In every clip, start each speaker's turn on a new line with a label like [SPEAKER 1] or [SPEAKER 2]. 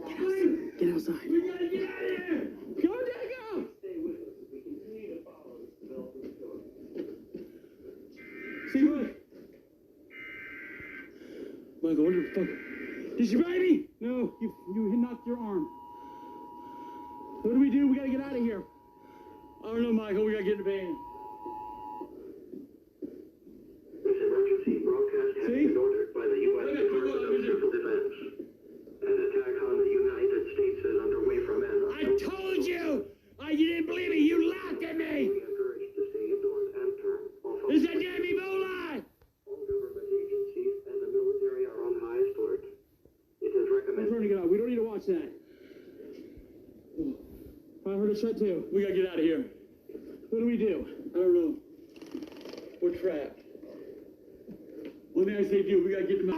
[SPEAKER 1] Get outside.
[SPEAKER 2] We gotta get out of here! Go, Diego! See what? Michael, what the fuck? Did you bite me? No, you knocked your arm. What do? We gotta get out of here. I don't know, Michael. We gotta get in the van.
[SPEAKER 3] This emergency broadcast has been ordered by the U.S. Department of Civil Defense. An attack on the United States is underway from an
[SPEAKER 2] I told you! You didn't believe me! You laughed at me!
[SPEAKER 3] We encourage to stay indoors and turn off.
[SPEAKER 2] It's a damn Ebola!
[SPEAKER 3] All government agencies and the military are on high alert. It is
[SPEAKER 2] I'm
[SPEAKER 3] recommended.
[SPEAKER 2] turning it off. We don't need to watch that. I heard a shot too. We gotta get out of here. What do we do? I don't know. We're trapped. One thing I say to you, we gotta get them out.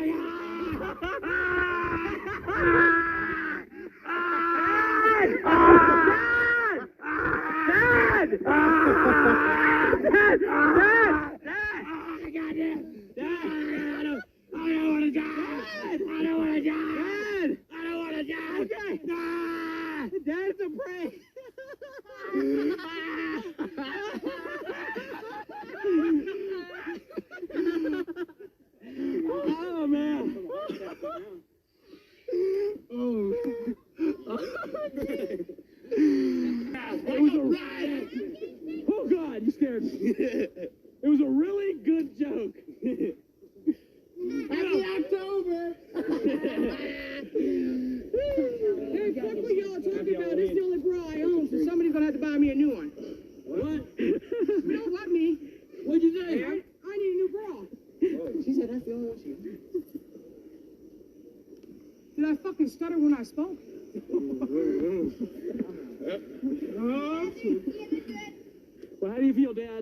[SPEAKER 1] Dad's a prank. Oh man. Oh.
[SPEAKER 2] Oh God, you scared me. It was a really good joke.
[SPEAKER 1] Happy October. Hey, fuck what y'all talking about? This is the only bra I own, so somebody's gonna have to buy me a new one.
[SPEAKER 2] What?
[SPEAKER 1] You don't let me.
[SPEAKER 2] What'd you say?
[SPEAKER 1] I need a new bra. She said that's the only one she has. Did I fucking stutter when I spoke?
[SPEAKER 2] Well, how do you feel, Dad?